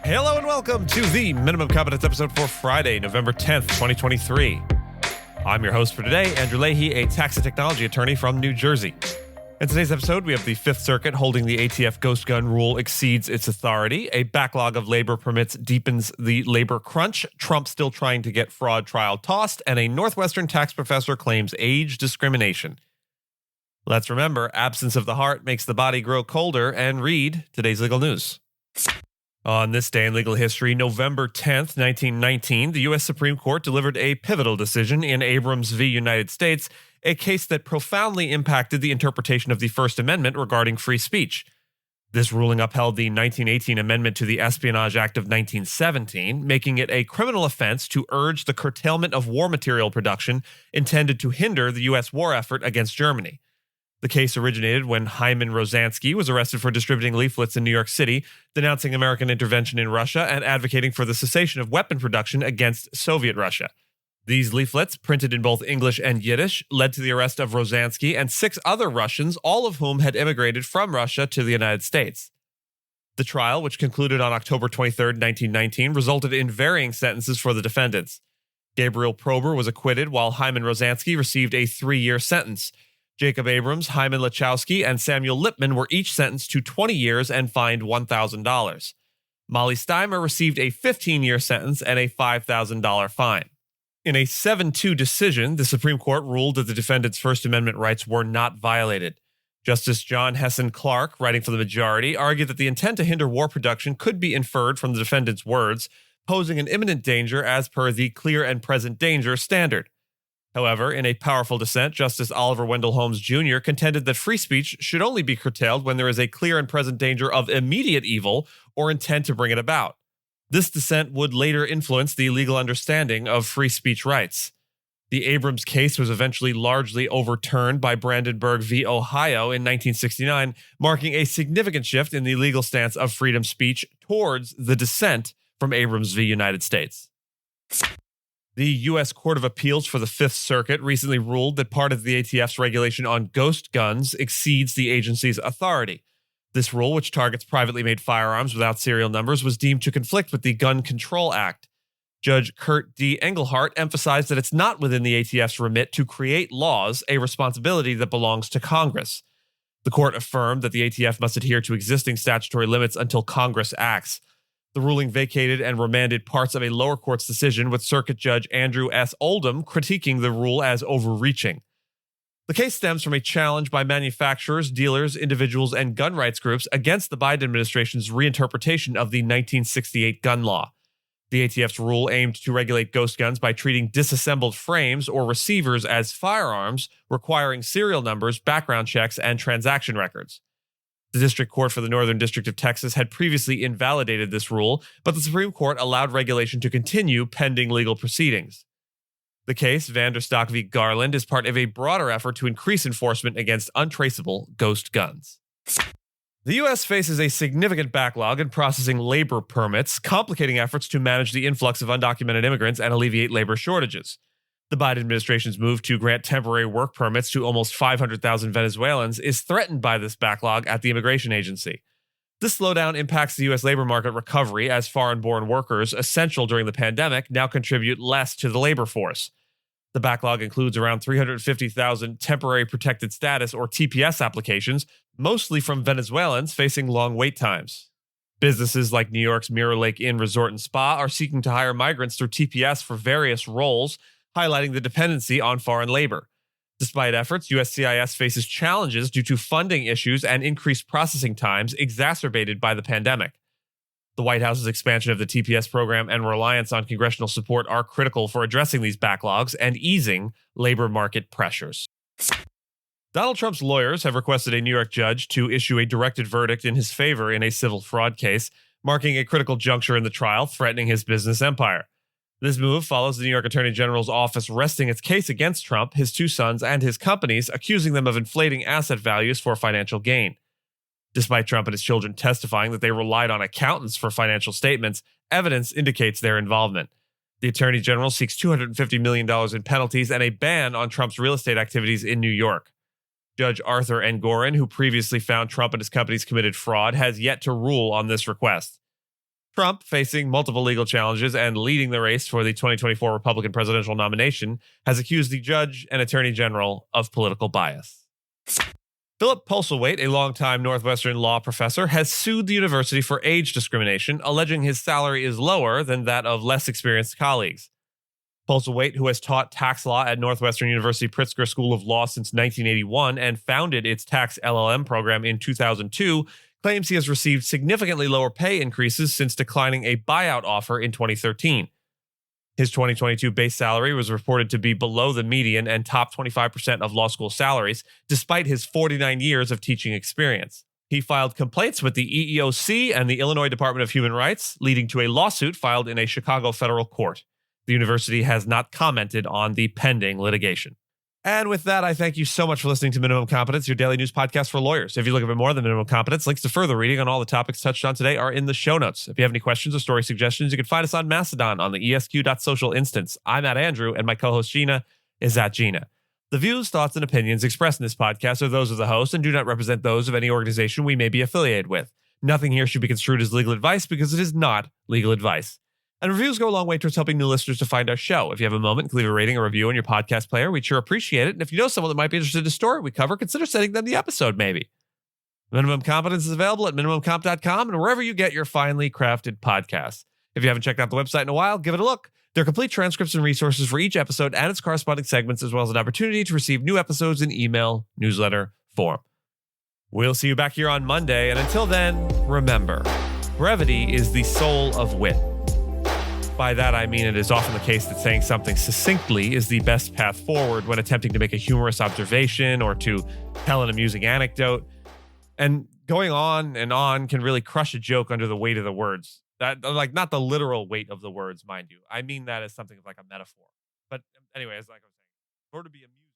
Hello and welcome to the Minimum Competence episode for Friday, November 10th, 2023. I'm your host for today, Andrew Leahy, a tax and technology attorney from New Jersey. In today's episode, we have the Fifth Circuit holding the ATF ghost gun rule exceeds its authority. A backlog of labor permits deepens the labor crunch. Trump still trying to get fraud trial tossed. And a Northwestern tax professor claims age discrimination. Let's remember, absence of the heart makes the body grow colder, and read today's legal news. On this day in legal history, November 10th, 1919, the U.S. Supreme Court delivered a pivotal decision in Abrams v. United States, a case that profoundly impacted the interpretation of the First Amendment regarding free speech. This ruling upheld the 1918 amendment to the Espionage Act of 1917, making it a criminal offense to urge the curtailment of war material production intended to hinder the U.S. war effort against Germany. The case originated when Hyman Rosansky was arrested for distributing leaflets in New York City, denouncing American intervention in Russia and advocating for the cessation of weapon production against Soviet Russia. These leaflets, printed in both English and Yiddish, led to the arrest of Rosansky and 6 other Russians, all of whom had immigrated from Russia to the United States. The trial, which concluded on October 23, 1919, resulted in varying sentences for the defendants. Gabriel Prober was acquitted, while Hyman Rosansky received a 3-year sentence. Jacob Abrams, Hyman Lachowsky, and Samuel Lipman were each sentenced to 20 years and fined $1,000. Mollie Steimer received a 15-year sentence and a $5,000 fine. In a 7-2 decision, the Supreme Court ruled that the defendants' First Amendment rights were not violated. Justice John Hesson Clark, writing for the majority, argued that the intent to hinder war production could be inferred from the defendants' words, posing an imminent danger as per the clear and present danger standard. However, in a powerful dissent, Justice Oliver Wendell Holmes Jr. contended that free speech should only be curtailed when there is a clear and present danger of immediate evil or intent to bring it about. This dissent would later influence the legal understanding of free speech rights. The Abrams case was eventually largely overturned by Brandenburg v. Ohio in 1969, marking a significant shift in the legal stance of freedom speech towards the dissent from Abrams v. United States. The U.S. Court of Appeals for the Fifth Circuit recently ruled that part of the ATF's regulation on ghost guns exceeds the agency's authority. This rule, which targets privately made firearms without serial numbers, was deemed to conflict with the Gun Control Act. Judge Kurt D. Engelhardt emphasized that it's not within the ATF's remit to create laws, a responsibility that belongs to Congress. The court affirmed that the ATF must adhere to existing statutory limits until Congress acts. The ruling vacated and remanded parts of a lower court's decision, with Circuit Judge Andrew S. Oldham critiquing the rule as overreaching. The case stems from a challenge by manufacturers, dealers, individuals, and gun rights groups against the Biden administration's reinterpretation of the 1968 gun law. The ATF's rule aimed to regulate ghost guns by treating disassembled frames or receivers as firearms, requiring serial numbers, background checks, and transaction records. The District Court for the Northern District of Texas had previously invalidated this rule, but the Supreme Court allowed regulation to continue pending legal proceedings. The case, Vanderstock v. Garland, is part of a broader effort to increase enforcement against untraceable ghost guns. The U.S. faces a significant backlog in processing labor permits, complicating efforts to manage the influx of undocumented immigrants and alleviate labor shortages. The Biden administration's move to grant temporary work permits to almost 500,000 Venezuelans is threatened by this backlog at the immigration agency. This slowdown impacts the U.S. labor market recovery as foreign-born workers, essential during the pandemic, now contribute less to the labor force. The backlog includes around 350,000 temporary protected status or TPS applications, mostly from Venezuelans facing long wait times. Businesses like New York's Mirror Lake Inn Resort and Spa are seeking to hire migrants through TPS for various roles, highlighting the dependency on foreign labor. Despite efforts, USCIS faces challenges due to funding issues and increased processing times exacerbated by the pandemic. The White House's expansion of the TPS program and reliance on congressional support are critical for addressing these backlogs and easing labor market pressures. Donald Trump's lawyers have requested a New York judge to issue a directed verdict in his favor in a civil fraud case, marking a critical juncture in the trial, threatening his business empire. This move follows the New York Attorney General's office resting its case against Trump, his 2 sons, and his companies, accusing them of inflating asset values for financial gain. Despite Trump and his children testifying that they relied on accountants for financial statements, evidence indicates their involvement. The Attorney General seeks $250 million in penalties and a ban on Trump's real estate activities in New York. Judge Arthur Engoron, who previously found Trump and his companies committed fraud, has yet to rule on this request. Trump, facing multiple legal challenges and leading the race for the 2024 Republican presidential nomination, has accused the judge and attorney general of political bias. Philip Postlethwaite, a longtime Northwestern law professor, has sued the university for age discrimination, alleging his salary is lower than that of less experienced colleagues. Postlethwaite, who has taught tax law at Northwestern University Pritzker School of Law since 1981 and founded its tax LLM program in 2002, claims he has received significantly lower pay increases since declining a buyout offer in 2013. His 2022 base salary was reported to be below the median and top 25% of law school salaries, despite his 49 years of teaching experience. He filed complaints with the EEOC and the Illinois Department of Human Rights, leading to a lawsuit filed in a Chicago federal court. The university has not commented on the pending litigation. And with that, I thank you so much for listening to Minimum Competence, your daily news podcast for lawyers. If you look a bit more than Minimum Competence, links to further reading on all the topics touched on today are in the show notes. If you have any questions or story suggestions, you can find us on Mastodon on the esq.social instance. I'm at Andrew, and my co-host Gina is at Gina. The views, thoughts, and opinions expressed in this podcast are those of the host and do not represent those of any organization we may be affiliated with. Nothing here should be construed as legal advice because it is not legal advice. And reviews go a long way towards helping new listeners to find our show. If you have a moment, leave a rating or review on your podcast player. We'd sure appreciate it. And if you know someone that might be interested in the story we cover, consider sending them the episode, maybe. Minimum Competence is available at minimumcomp.com and wherever you get your finely crafted podcasts. If you haven't checked out the website in a while, give it a look. There are complete transcripts and resources for each episode and its corresponding segments, as well as an opportunity to receive new episodes in email, newsletter, form. We'll see you back here on Monday. And until then, remember, brevity is the soul of wit. By that, I mean it is often the case that saying something succinctly is the best path forward when attempting to make a humorous observation or to tell an amusing anecdote. And going on and on can really crush a joke under the weight of the words. That, like, not the literal weight of the words, mind you. I mean that as something like a metaphor. But anyway, as like I was saying, in order to be amusing.